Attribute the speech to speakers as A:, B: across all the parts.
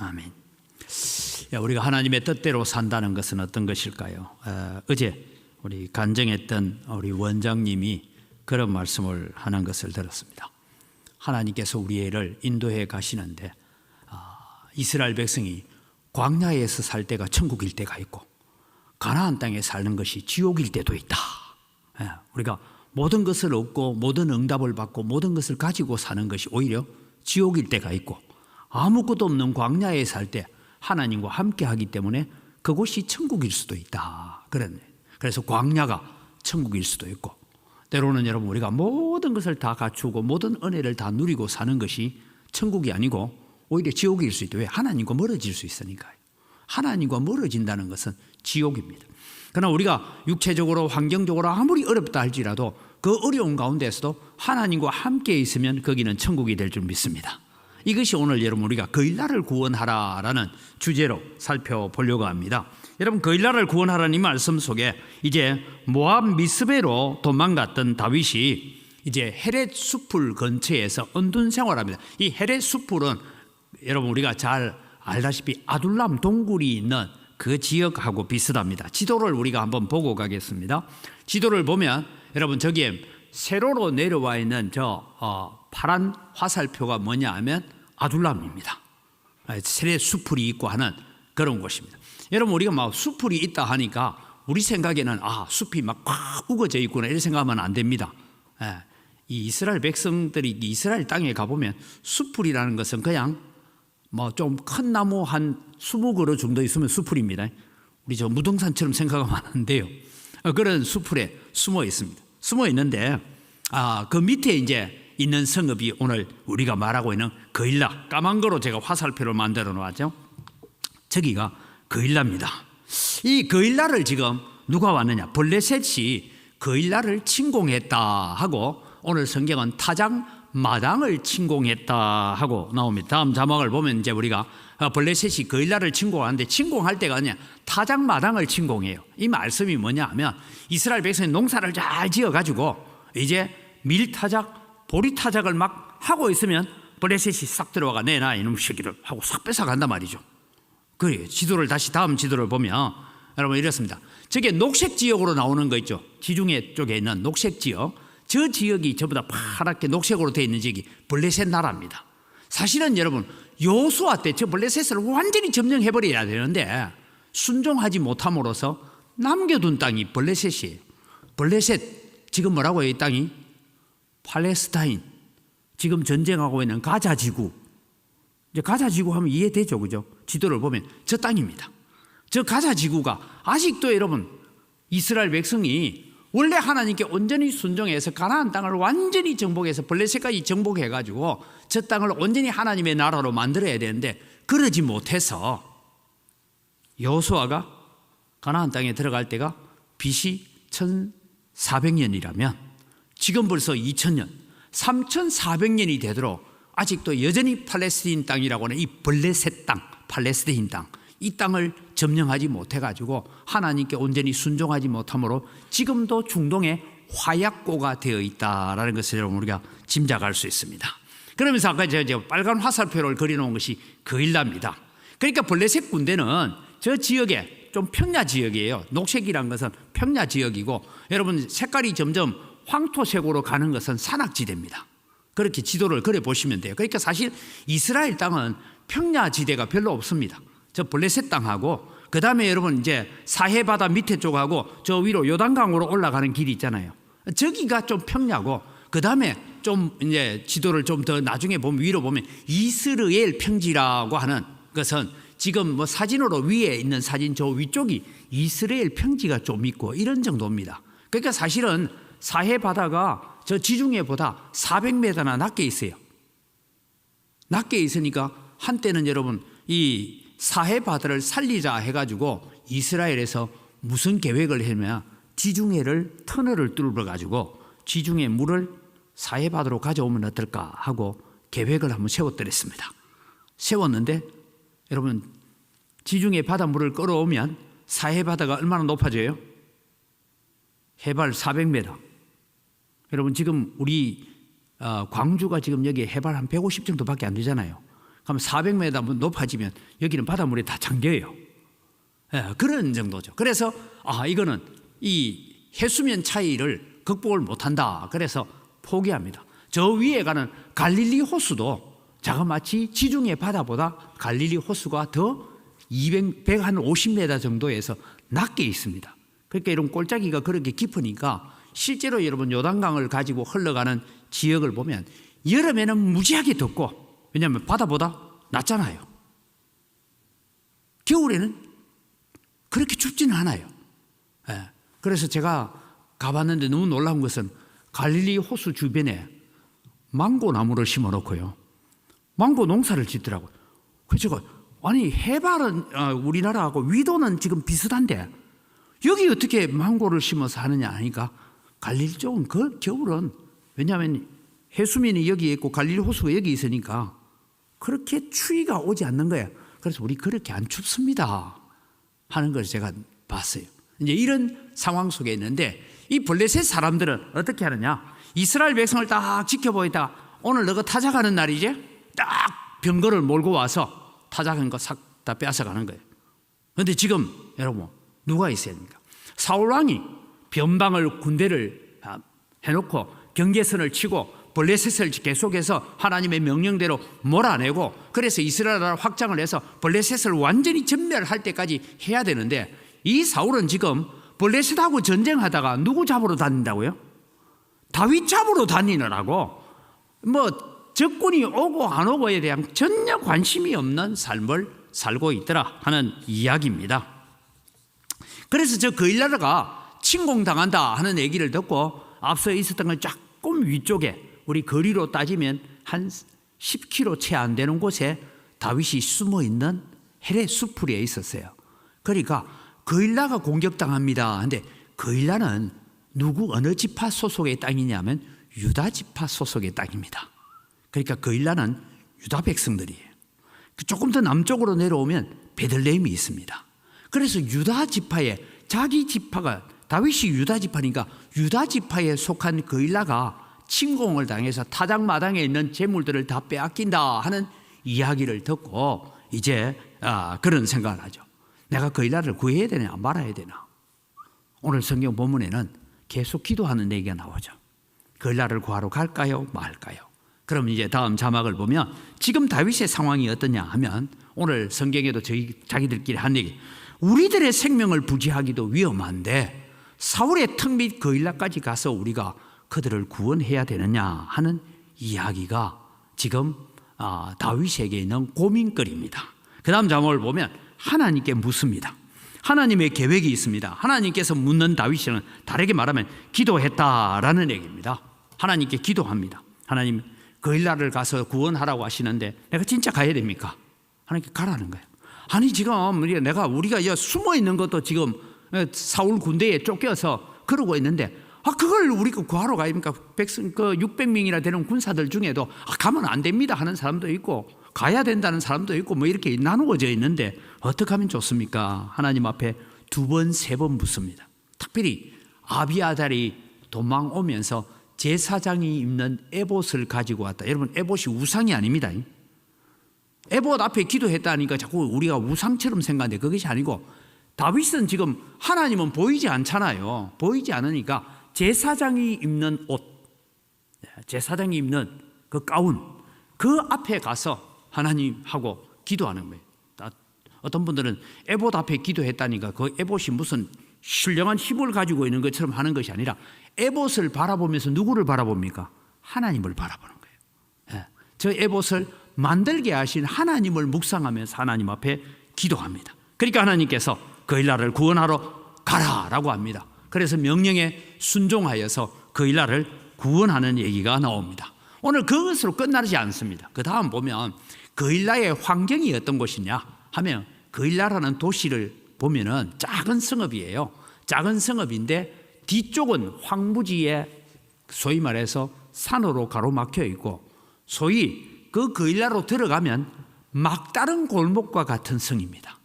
A: 아멘. 우리가 하나님의 뜻대로 산다는 것은 어떤 것일까요? 어제 우리 간증했던 우리 원장님이 그런 말씀을 하는 것을 들었습니다. 하나님께서 우리를 인도해 가시는데 이스라엘 백성이 광야에서 살 때가 천국일 때가 있고 가나안 땅에 사는 것이 지옥일 때도 있다. 우리가 모든 것을 얻고 모든 응답을 받고 모든 것을 가지고 사는 것이 오히려 지옥일 때가 있고 아무것도 없는 광야에 살 때 하나님과 함께 하기 때문에 그곳이 천국일 수도 있다. 그래서 광야가 천국일 수도 있고 때로는 여러분 우리가 모든 것을 다 갖추고 모든 은혜를 다 누리고 사는 것이 천국이 아니고 오히려 지옥일 수 있다. 왜? 하나님과 멀어질 수 있으니까요. 하나님과 멀어진다는 것은 지옥입니다. 그러나 우리가 육체적으로 환경적으로 아무리 어렵다 할지라도 그 어려운 가운데서도 하나님과 함께 있으면 거기는 천국이 될 줄 믿습니다. 이것이 오늘 여러분 우리가 거일나를 구원하라라는 주제로 살펴보려고 합니다. 여러분 거일나를 구원하라는 이 말씀 속에 이제 모압 미스베로 도망갔던 다윗이 이제 헤렛 숲을 근처에서 은둔 생활합니다. 이 헤렛 숲은 여러분 우리가 잘 알다시피 아둘람 동굴이 있는 그 지역하고 비슷합니다. 지도를 우리가 한번 보고 가겠습니다. 지도를 보면 여러분 저기에 세로로 내려와 있는 파란 화살표가 뭐냐 하면 아둘람입니다. 세례 수풀이 있고 하는 그런 곳입니다. 여러분 우리가 막 수풀이 있다 하니까 우리 생각에는 숲이 막 꽉 우거져 있구나 이렇게 생각하면 안 됩니다. 이 이스라엘 백성들이 이스라엘 땅에 가보면 수풀이라는 것은 그냥 뭐 좀 큰 나무 한 20그루 정도 있으면 수풀입니다. 우리 저 무등산처럼 생각하면 안 돼요. 그런 수풀에 숨어 있습니다. 숨어 있는데 그 밑에 이제 있는 성읍이 오늘 우리가 말하고 있는 거일라, 까만 거로 제가 화살표를 만들어 놓았죠. 저기가 거일라입니다. 이 거일라를 지금 누가 왔느냐? 블레셋이 거일라를 침공했다 하고 오늘 성경은 타작 마당을 침공했다 하고 나옵니다. 다음 자막을 보면 이제 우리가 블레셋이 거일라를 침공하는데 침공할 때가 아니야 타작 마당을 침공해요. 이 말씀이 뭐냐 하면 이스라엘 백성이 농사를 잘 지어가지고 이제 밀타작 보리타작을 막 하고 있으면 블레셋이 싹 들어와가 내놔 이놈 새끼를 하고 싹 뺏어간단 말이죠. 그래요. 지도를 다시 다음 지도를 보면 여러분 이렇습니다. 저게 녹색 지역으로 나오는 거 있죠. 지중해 쪽에 있는 녹색 지역, 저 지역이 전부 다 파랗게 녹색으로 되어 있는 지역이 블레셋 나라입니다. 사실은 여러분 여호수아 때 저 블레셋을 완전히 점령해버려야 되는데 순종하지 못함으로써 남겨둔 땅이 블레셋이에요. 블레셋 지금 뭐라고 해요? 이 땅이 팔레스타인, 지금 전쟁하고 있는 가자 지구. 이제 가자 지구 하면 이해되죠, 그죠? 지도를 보면 저 땅입니다. 저 가자 지구가 아직도 여러분 이스라엘 백성이 원래 하나님께 온전히 순종해서 가나안 땅을 완전히 정복해서 블레셋까지 정복해가지고 저 땅을 온전히 하나님의 나라로 만들어야 되는데 그러지 못해서 여호수아가 가나안 땅에 들어갈 때가 BC 1400년이라면 지금 벌써 2000년, 3400년이 되도록 아직도 여전히 팔레스타인 땅이라고 하는 이 블레셋 땅, 팔레스타인 땅, 이 땅을 점령하지 못해가지고 하나님께 온전히 순종하지 못함으로 지금도 중동의 화약고가 되어 있다라는 것을 여러분 우리가 짐작할 수 있습니다. 그러면서 아까 제가 빨간 화살표를 그려놓은 것이 거일라입니다. 그러니까 블레셋 군대는 저 지역에 좀 평야 지역이에요. 녹색이란 것은 평야 지역이고 여러분 색깔이 점점 황토색으로 가는 것은 산악지대입니다. 그렇게 지도를 그려보시면 돼요. 그러니까 사실 이스라엘 땅은 평야지대가 별로 없습니다. 저 블레셋 땅하고 그 다음에 여러분 이제 사해바다 밑에 쪽하고 저 위로 요단강으로 올라가는 길이 있잖아요. 저기가 좀 평야고 그 다음에 좀 이제 지도를 좀 더 나중에 보면 위로 보면 이스라엘 평지라고 하는 것은 지금 뭐 사진으로 위에 있는 사진 저 위쪽이 이스라엘 평지가 좀 있고 이런 정도입니다. 그러니까 사실은 사해바다가 저 지중해보다 400m나 낮게 있어요. 낮게 있으니까 한때는 여러분 이 사해바다를 살리자 해가지고 이스라엘에서 무슨 계획을 했냐면 지중해를 터널을 뚫어가지고 지중해 물을 사해바다로 가져오면 어떨까 하고 계획을 한번 세웠더랬습니다. 세웠는데 여러분 지중해 바닷물을 끌어오면 사해바다가 얼마나 높아져요? 해발 400m. 여러분 지금 우리 광주가 지금 여기 해발 한 150 정도밖에 안 되잖아요. 그럼 400m 높아지면 여기는 바닷물이 다 잠겨요. 예, 그런 정도죠. 그래서 이거는 이 해수면 차이를 극복을 못한다. 그래서 포기합니다. 저 위에 가는 갈릴리 호수도 자그마치 지중해 바다보다 갈릴리 호수가 더 150m 정도에서 낮게 있습니다. 그러니까 이런 골짜기가 그렇게 깊으니까 실제로 여러분 요단강을 가지고 흘러가는 지역을 보면 여름에는 무지하게 덥고, 왜냐하면 바다보다 낮잖아요. 겨울에는 그렇게 춥지는 않아요. 예. 그래서 제가 가봤는데 너무 놀라운 것은 갈릴리 호수 주변에 망고 나무를 심어 놓고요, 망고 농사를 짓더라고요. 그래서 제가 아니 해발은 우리나라하고 위도는 지금 비슷한데 여기 어떻게 망고를 심어서 하느냐 하니까 갈릴리 쪽은 그 겨울은, 왜냐하면 해수면이 여기 있고 갈릴리 호수가 여기 있으니까 그렇게 추위가 오지 않는 거예요. 그래서 우리 그렇게 안 춥습니다 하는 걸 제가 봤어요. 이제 이런 상황 속에 있는데 이 블레셋 사람들은 어떻게 하느냐, 이스라엘 백성을 딱 지켜보다가 오늘 너가 타작하는 날이지, 딱 병거를 몰고 와서 타작한 거 싹 다 뺏어가는 거예요. 그런데 지금 여러분 누가 있어야 됩니까? 사울 왕이 변방을 군대를 해놓고 경계선을 치고 블레셋을 계속해서 하나님의 명령대로 몰아내고, 그래서 이스라엘을 확장을 해서 블레셋을 완전히 전멸할 때까지 해야 되는데, 이 사울은 지금 블레셋하고 전쟁하다가 누구 잡으러 다닌다고요? 다윗 잡으러 다니느라고 적군이 오고 안 오고에 대한 전혀 관심이 없는 삶을 살고 있더라 하는 이야기입니다. 그래서 저 거일나라가 침공당한다 하는 얘기를 듣고 앞서 있었던 건 조금 위쪽에, 우리 거리로 따지면 한 10km 채 안 되는 곳에 다윗이 숨어 있는 헤레 수풀에 있었어요. 그러니까 거일나가 공격당합니다. 근데 거일나는 어느 지파 소속의 땅이냐면 유다 지파 소속의 땅입니다. 그러니까 거일나는 유다 백성들이에요. 조금 더 남쪽으로 내려오면 베들레헴이 있습니다. 그래서 유다 지파에, 자기 지파가, 다윗이 유다 지파니까 유다 지파에 속한 거일나가 침공을 당해서 타작마당에 있는 재물들을 다 빼앗긴다 하는 이야기를 듣고 이제 그런 생각을 하죠. 내가 거일나를 구해야 되냐 말아야 되나. 오늘 성경 본문에는 계속 기도하는 얘기가 나오죠. 거일나를 구하러 갈까요 말까요? 그럼 이제 다음 자막을 보면 지금 다윗의 상황이 어떠냐 하면, 오늘 성경에도 자기들끼리 한 얘기, 우리들의 생명을 부지하기도 위험한데 사울의 턱 밑 거일나까지 가서 우리가 그들을 구원해야 되느냐 하는 이야기가 지금 다윗에게 있는 고민거리입니다. 그 다음 자막을 보면 하나님께 묻습니다. 하나님의 계획이 있습니다. 하나님께서 묻는 다윗은 다르게 말하면 기도했다라는 얘기입니다. 하나님께 기도합니다. 하나님, 거일나를 가서 구원하라고 하시는데 내가 진짜 가야 됩니까? 하나님께 가라는 거예요. 아니 지금 우리가 숨어 있는 것도 지금 사울 군대에 쫓겨서 그러고 있는데 그걸 우리가 구하러 가입니까? 600명이나 되는 군사들 중에도 가면 안 됩니다 하는 사람도 있고 가야 된다는 사람도 있고 이렇게 나누어져 있는데 어떻게 하면 좋습니까? 하나님 앞에 2번, 3번 묻습니다. 특별히 아비아달이 도망오면서 제사장이 입는 에봇을 가지고 왔다. 여러분, 에봇이 우상이 아닙니다. 에봇 앞에 기도했다니까 자꾸 우리가 우상처럼 생각하는데 그것이 아니고, 다윗은 지금 하나님은 보이지 않잖아요. 보이지 않으니까 제사장이 입는 옷, 제사장이 입는 그 가운, 그 앞에 가서 하나님하고 기도하는 거예요. 어떤 분들은 에봇 앞에 기도했다니까 그 에봇이 무슨 신령한 힘을 가지고 있는 것처럼 하는 것이 아니라 에봇을 바라보면서 누구를 바라봅니까? 하나님을 바라보는 거예요. 저 에봇을 만들게 하신 하나님을 묵상하면서 하나님 앞에 기도합니다. 그러니까 하나님께서 거일나를 구원하러 가라라고 합니다. 그래서 명령에 순종하여서 거일나를 구원하는 얘기가 나옵니다. 오늘 그것으로 끝나지 않습니다. 그 다음 보면 거일나의 환경이 어떤 곳이냐 하면, 거일나라는 도시를 보면은 작은 성읍이에요. 작은 성읍인데 뒤쪽은 황무지에 소위 말해서 산으로 가로막혀 있고, 소위 그 거일나로 들어가면 막다른 골목과 같은 성입니다.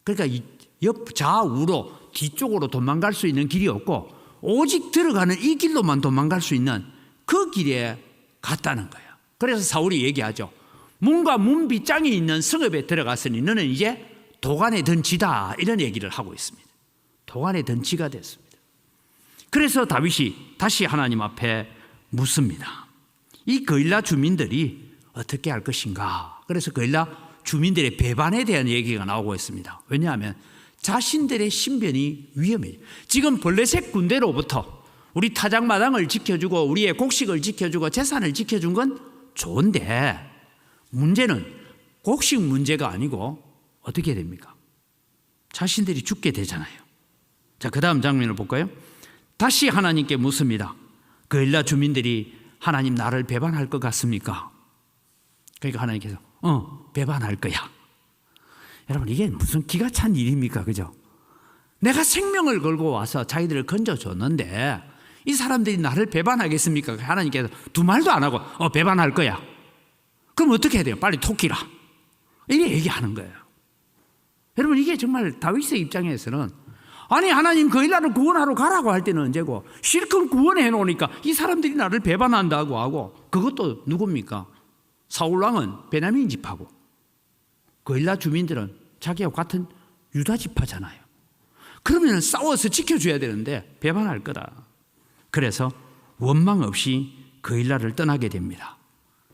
A: 그러니까 옆 좌우로 뒤쪽으로 도망갈 수 있는 길이 없고 오직 들어가는 이 길로만 도망갈 수 있는 그 길에 갔다는 거예요. 그래서 사울이 얘기하죠. 문과 문빗장이 있는 성읍에 들어갔으니 너는 이제 도간의 든지다, 이런 얘기를 하고 있습니다. 도간의 든지가 됐습니다. 그래서 다윗이 다시 하나님 앞에 묻습니다. 이 그일라 주민들이 어떻게 할 것인가. 그래서 그일라 주민들의 배반에 대한 얘기가 나오고 있습니다. 왜냐하면 자신들의 신변이 위험해요. 지금 블레셋 군대로부터 우리 타작마당을 지켜주고 우리의 곡식을 지켜주고 재산을 지켜준 건 좋은데, 문제는 곡식 문제가 아니고 어떻게 됩니까? 자신들이 죽게 되잖아요. 자, 그 다음 장면을 볼까요? 다시 하나님께 묻습니다. 그일라 주민들이 하나님 나를 배반할 것 같습니까? 그러니까 하나님께서 배반할 거야. 여러분, 이게 무슨 기가 찬 일입니까? 그죠? 내가 생명을 걸고 와서 자기들을 건져줬는데 이 사람들이 나를 배반하겠습니까? 하나님께서 두 말도 안 하고 배반할 거야. 그럼 어떻게 해야 돼요? 빨리 토끼라. 이게 얘기하는 거예요. 여러분, 이게 정말 다윗의 입장에서는, 아니 하나님 그일라를 구원하러 가라고 할 때는 언제고 실컷 구원해 놓으니까 이 사람들이 나를 배반한다고 하고, 그것도 누굽니까? 사울왕은 베냐민 지파고 그일라 주민들은 자기와 같은 유다 지파잖아요. 그러면 싸워서 지켜줘야 되는데 배반할 거다. 그래서 원망 없이 그일라를 떠나게 됩니다.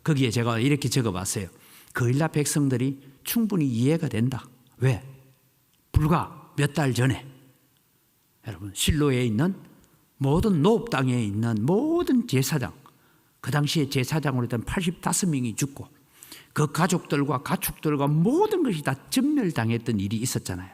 A: 거기에 제가 이렇게 적어봤어요. 그일라 백성들이 충분히 이해가 된다. 왜? 불과 몇 달 전에 여러분, 실로에 있는 모든 노업 땅에 있는 모든 제사장, 그 당시에 제사장으로 했던 85명이 죽고 그 가족들과 가축들과 모든 것이 다 전멸당했던 일이 있었잖아요.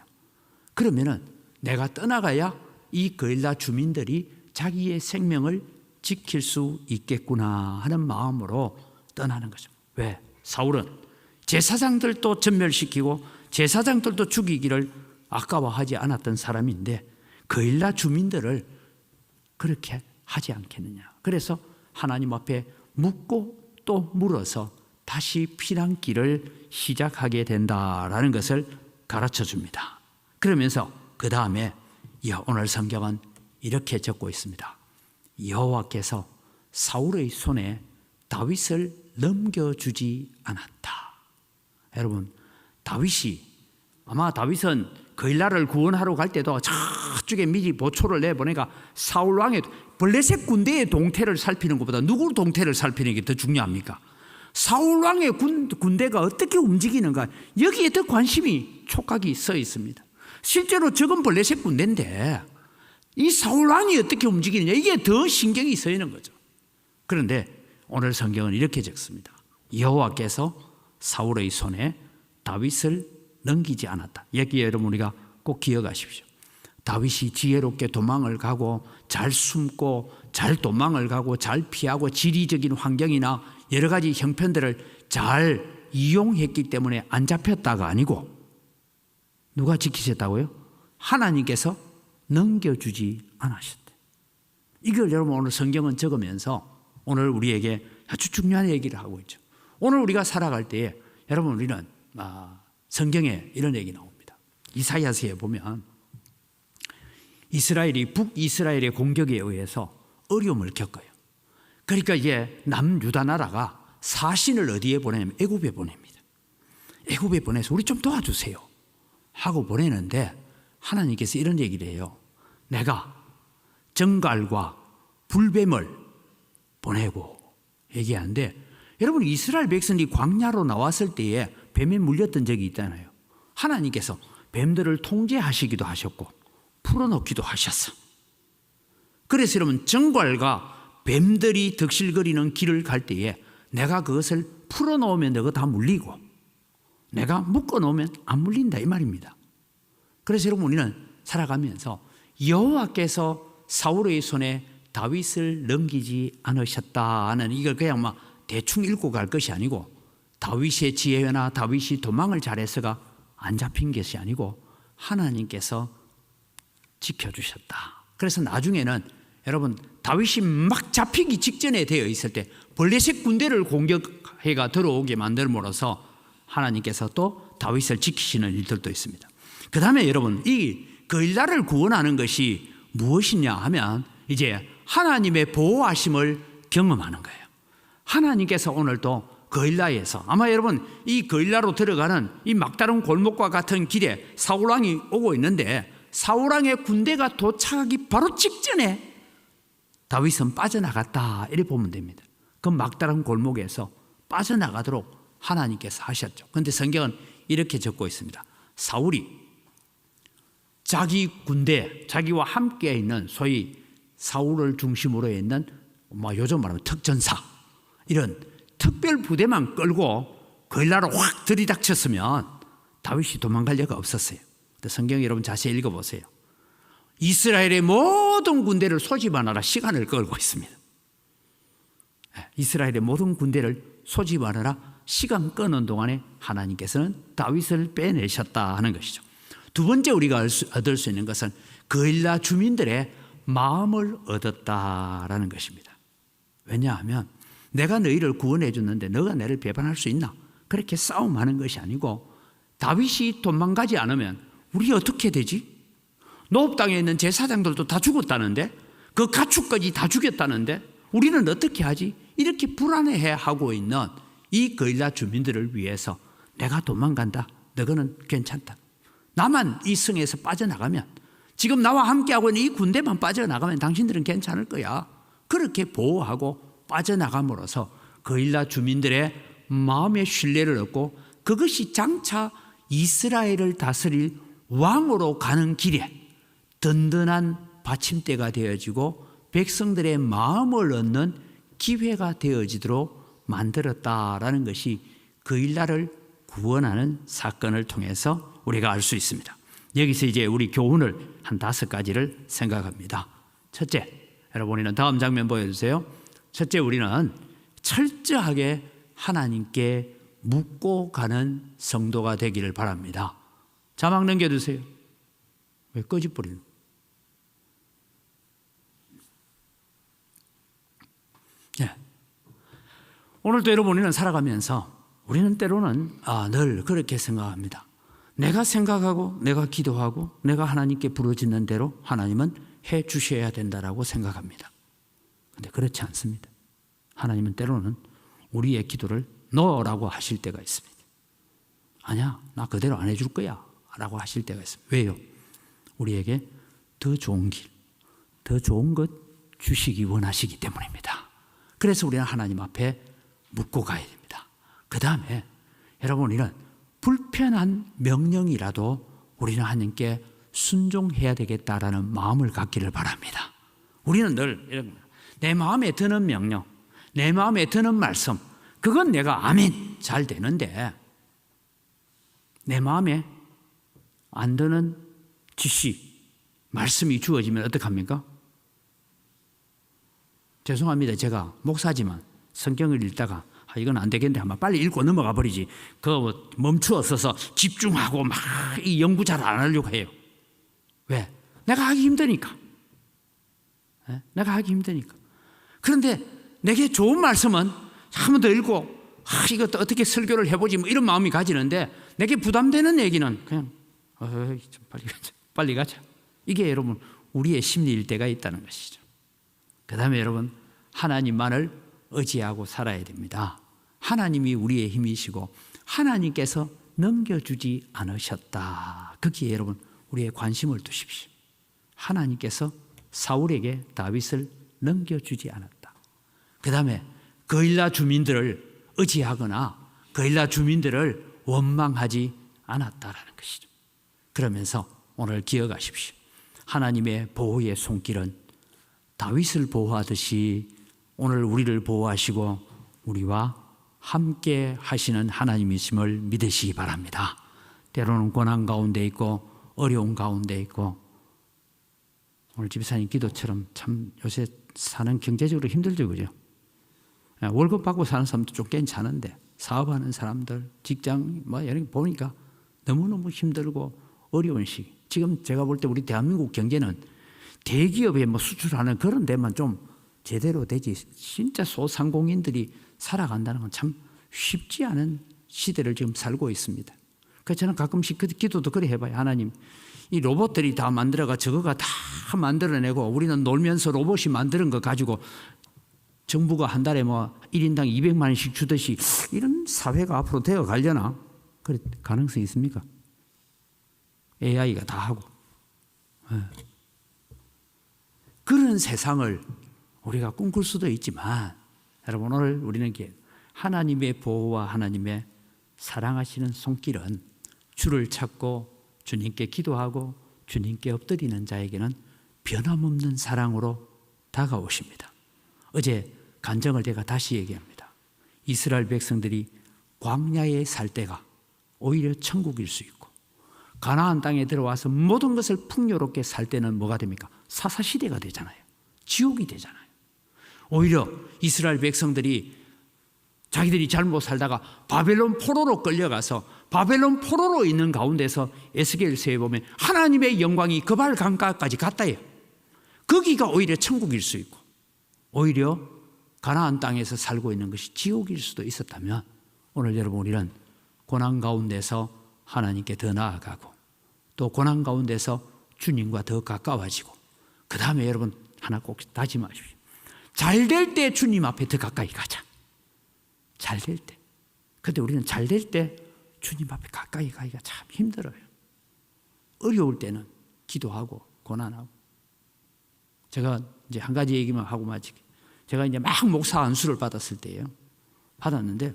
A: 그러면은 내가 떠나가야 이 그일라 주민들이 자기의 생명을 지킬 수 있겠구나 하는 마음으로 떠나는 거죠. 왜? 사울은 제사장들도 전멸시키고 제사장들도 죽이기를 아까워하지 않았던 사람인데 그일라 주민들을 그렇게 하지 않겠느냐. 그래서 하나님 앞에 묻고 또 물어서 다시 피난길을 시작하게 된다라는 것을 가르쳐 줍니다. 그러면서 그 다음에 오늘 성경은 이렇게 적고 있습니다. 여호와께서 사울의 손에 다윗을 넘겨주지 않았다. 여러분, 아마 다윗은 그일라를 구원하러 갈 때도 저쪽에 미리 보초를 내보내가 사울 왕의 블레셋 군대의 동태를 살피는 것보다 누구 동태를 살피는 게 더 중요합니까? 사울 왕의 군대가 어떻게 움직이는가, 여기에 더 관심이 촉각이 서 있습니다. 실제로 적은 블레셋 군대인데 이 사울 왕이 어떻게 움직이느냐, 이게 더 신경이 서 있는 거죠. 그런데 오늘 성경은 이렇게 적습니다. 여호와께서 사울의 손에 다윗을 넘기지 않았다. 여기에 여러분 우리가 꼭 기억하십시오. 다윗이 지혜롭게 도망을 가고 잘 숨고 잘 도망을 가고 잘 피하고 지리적인 환경이나 여러 가지 형편들을 잘 이용했기 때문에 안 잡혔다가 아니고 누가 지키셨다고요? 하나님께서 넘겨주지 않으셨대. 이걸 여러분 오늘 성경은 적으면서 오늘 우리에게 아주 중요한 얘기를 하고 있죠. 오늘 우리가 살아갈 때에 여러분 우리는 성경에 이런 얘기 나옵니다. 이사야서에 보면 이스라엘이 북이스라엘의 공격에 의해서 어려움을 겪어요. 그러니까 이제 남유다 나라가 사신을 어디에 보내냐면 애굽에 보냅니다. 애굽에 보내서 우리 좀 도와주세요 하고 보내는데 하나님께서 이런 얘기를 해요. 내가 정갈과 불뱀을 보내고 얘기하는데, 여러분 이스라엘 백성이 광야로 나왔을 때에 뱀에 물렸던 적이 있잖아요. 하나님께서 뱀들을 통제하시기도 하셨고 풀어놓기도 하셨어. 그래서 여러분 정갈과 뱀들이 득실거리는 길을 갈 때에 내가 그것을 풀어놓으면 너가 다 물리고 내가 묶어놓으면 안 물린다, 이 말입니다. 그래서 여러분 우리는 살아가면서 여호와께서 사울의 손에 다윗을 넘기지 않으셨다는 이걸 그냥 막 대충 읽고 갈 것이 아니고, 다윗의 지혜나 다윗이 도망을 잘해서가 안 잡힌 것이 아니고 하나님께서 지켜주셨다. 그래서 나중에는 여러분 다윗이 막 잡히기 직전에 되어 있을 때 블레셋 군대를 공격해가 들어오게 만들므로써 하나님께서 또 다윗을 지키시는 일들도 있습니다. 그 다음에 여러분 이 그일라를 구원하는 것이 무엇이냐 하면 이제 하나님의 보호하심을 경험하는 거예요. 하나님께서 오늘도 거일라에서 아마 여러분 이 거일라로 들어가는 이 막다른 골목과 같은 길에 사울왕이 오고 있는데 사울왕의 군대가 도착하기 바로 직전에 다윗은 빠져나갔다 이렇게 보면 됩니다. 그 막다른 골목에서 빠져나가도록 하나님께서 하셨죠. 그런데 성경은 이렇게 적고 있습니다. 사울이 자기 군대, 자기와 함께 있는 소위 사울을 중심으로 있는 요즘 말하면 특전사 이런 특별 부대만 끌고 거일라로 확 들이닥쳤으면 다윗이 도망갈 리가 없었어요. 성경 여러분 자세히 읽어보세요. 이스라엘의 모든 군대를 소집하느라 시간을 끌고 있습니다. 이스라엘의 모든 군대를 소집하느라 시간 끄는 동안에 하나님께서는 다윗을 빼내셨다 하는 것이죠. 두 번째 우리가 얻을 수 있는 것은 거일라 주민들의 마음을 얻었다라는 것입니다. 왜냐하면 내가 너희를 구원해 줬는데 너가 나를 배반할 수 있나? 그렇게 싸움하는 것이 아니고 다윗이 도망가지 않으면 우리 어떻게 되지? 노업 땅에 있는 제사장들도 다 죽었다는데 그 가축까지 다 죽였다는데 우리는 어떻게 하지? 이렇게 불안해하고 있는 이 거일라 주민들을 위해서 내가 도망간다. 너희는 괜찮다. 나만 이 성에서 빠져나가면 지금 나와 함께하고 있는 이 군대만 빠져나가면 당신들은 괜찮을 거야. 그렇게 보호하고 빠져나감으로써 거일라 주민들의 마음의 신뢰를 얻고 그것이 장차 이스라엘을 다스릴 왕으로 가는 길에 든든한 받침대가 되어지고 백성들의 마음을 얻는 기회가 되어지도록 만들었다라는 것이 거일라를 구원하는 사건을 통해서 우리가 알 수 있습니다. 여기서 이제 우리 교훈을 한 5가지를 생각합니다. 첫째, 여러분이는 다음 장면 보여주세요. 첫째, 우리는 철저하게 하나님께 묻고 가는 성도가 되기를 바랍니다. 자막 넘겨주세요. 왜 꺼집버리는? 네. 오늘도 여러분이는 살아가면서 우리는 때로는 늘 그렇게 생각합니다. 내가 생각하고 내가 기도하고 내가 하나님께 부르짖는 대로 하나님은 해 주셔야 된다라고 생각합니다. 그런데 그렇지 않습니다. 하나님은 때로는 우리의 기도를 너라고 하실 때가 있습니다. 아니야, 나 그대로 안 해줄 거야 라고 하실 때가 있습니다. 왜요? 우리에게 더 좋은 길, 더 좋은 것 주시기 원하시기 때문입니다. 그래서 우리는 하나님 앞에 묻고 가야 됩니다. 그 다음에 여러분, 우리는 불편한 명령이라도 우리는 하나님께 순종해야 되겠다라는 마음을 갖기를 바랍니다. 우리는 늘 내 마음에 드는 명령, 내 마음에 드는 말씀, 그건 내가 아멘 잘 되는데 내 마음에 안 드는 지시, 말씀이 주어지면 어떡합니까? 죄송합니다. 제가 목사지만 성경을 읽다가 이건 안 되겠는데 한번 빨리 읽고 넘어가 버리지. 그거 멈추어서서 집중하고 막 이 연구 잘 안 하려고 해요. 왜? 내가 하기 힘드니까. 내가 하기 힘드니까. 그런데 내게 좋은 말씀은 한 번 더 읽고 이것도 어떻게 설교를 해보지 뭐 이런 마음이 가지는데 내게 부담되는 얘기는 그냥 좀 빨리 가자. 이게 여러분 우리의 심리일 때가 있다는 것이죠. 그 다음에 여러분 하나님만을 의지하고 살아야 됩니다. 하나님이 우리의 힘이시고 하나님께서 넘겨주지 않으셨다. 거기에 여러분 우리의 관심을 두십시오. 하나님께서 사울에게 다윗을 넘겨주지 않았다. 그 다음에 거일라 주민들을 의지하거나 거일라 주민들을 원망하지 않았다라는 것이죠. 그러면서 오늘 기억하십시오. 하나님의 보호의 손길은 다윗을 보호하듯이 오늘 우리를 보호하시고 우리와 함께 하시는 하나님이심을 믿으시기 바랍니다. 때로는 고난 가운데 있고 어려운 가운데 있고 오늘 집사님 기도처럼 참 요새 사는 경제적으로 힘들죠, 그죠? 월급 받고 사는 사람도 좀 괜찮은데 사업하는 사람들, 직장 이렇게 보니까 너무너무 힘들고 어려운 시기. 지금 제가 볼 때 우리 대한민국 경제는 대기업에 수출하는 그런 데만 좀 제대로 되지 진짜 소상공인들이 살아간다는 건 참 쉽지 않은 시대를 지금 살고 있습니다. 그래서 저는 가끔씩 기도도 그래 해봐요. 하나님, 이 로봇들이 다 만들어가 저거가 다 만들어내고 우리는 놀면서 로봇이 만드는 거 가지고 정부가 한 달에 뭐 1인당 200만 원씩 주듯이 이런 사회가 앞으로 되어 가려나? 그래 가능성이 있습니까? AI가 다 하고. 그런 세상을 우리가 꿈꿀 수도 있지만 여러분 오늘 우리는 하나님의 보호와 하나님의 사랑하시는 손길은 주를 찾고 주님께 기도하고 주님께 엎드리는 자에게는 변함없는 사랑으로 다가오십니다. 어제 간증을 제가 다시 얘기합니다. 이스라엘 백성들이 광야에 살 때가 오히려 천국일 수 있고 가나안 땅에 들어와서 모든 것을 풍요롭게 살 때는 뭐가 됩니까? 사사시대가 되잖아요. 지옥이 되잖아요. 오히려 이스라엘 백성들이 자기들이 잘못 살다가 바벨론 포로로 끌려가서 바벨론 포로로 있는 가운데서 에스겔서에 보면 하나님의 영광이 그발 강가까지 갔다요. 거기가 오히려 천국일 수 있고 오히려 가나안 땅에서 살고 있는 것이 지옥일 수도 있었다면 오늘 여러분 우리는 고난 가운데서 하나님께 더 나아가고 또 고난 가운데서 주님과 더 가까워지고 그 다음에 여러분 하나 꼭 다짐하십시오. 잘 될 때 주님 앞에 더 가까이 가자. 잘 될 때. 그런데 우리는 잘 될 때 주님 앞에 가까이 가기가 참 힘들어요. 어려울 때는 기도하고 고난하고. 제가 이제 한 가지 얘기만 하고 마치게. 제가 이제 막 목사 안수를 받았을 때예요. 받았는데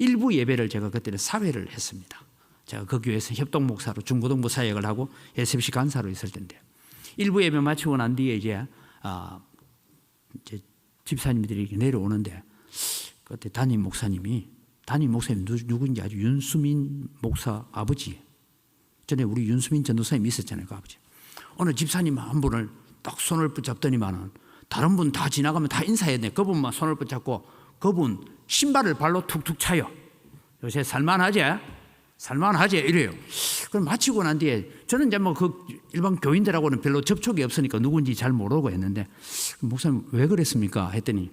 A: 일부 예배를 제가 그때는 사회를 했습니다. 제가 그 교회에서 협동 목사로 중고등부 사역을 하고 SFC 간사로 있을 텐데 일부 예배 마치고 난 뒤에 이제 집사님들이 이렇게 내려오는데 그때 담임 목사님 누군지 아주 윤수민 목사 아버지. 전에 우리 윤수민 전도사님이 있었잖아요, 그 아버지. 어느 집사님 한 분을 딱 손을 붙잡더니만은 다른 분 다 지나가면 다 인사해야 돼. 그분만 손을 붙잡고 그분 신발을 발로 툭툭 차요. 요새 살만하지? 살만하지? 이래요. 그럼 마치고 난 뒤에 저는 이제 뭐 그 일반 교인들하고는 별로 접촉이 없으니까 누군지 잘 모르고 했는데 목사님 왜 그랬습니까? 했더니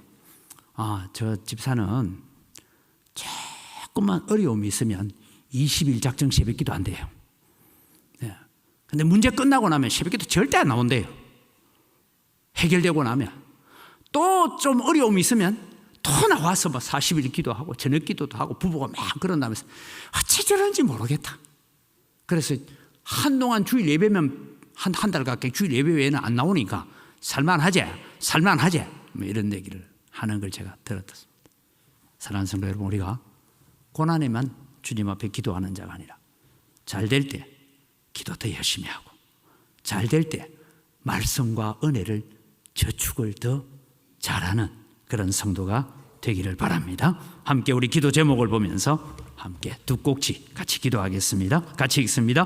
A: 저 집사는 조금만 어려움이 있으면 20일 작정 새벽기도 안 돼요. 근데 문제 끝나고 나면 새벽기도 절대 안 나온대요. 해결되고 나면 또 좀 어려움이 있으면 또 나와서 뭐 40일 기도하고 저녁 기도도 하고 부부가 막 그런다면서 어째 저런지 모르겠다. 그래서 한동안 주일 예배면 한 달 가까이 주일 예배 외에는 안 나오니까 살만하지 뭐 이런 얘기를 하는 걸 제가 들었습니다. 사랑하는 성도 여러분, 우리가 고난에만 주님 앞에 기도하는 자가 아니라 잘 될 때 기도 더 열심히 하고 잘 될 때 말씀과 은혜를 저축을 더 잘하는 그런 성도가 되기를 바랍니다. 함께 우리 기도 제목을 보면서 함께 두 꼭지 같이 기도하겠습니다. 같이 읽습니다.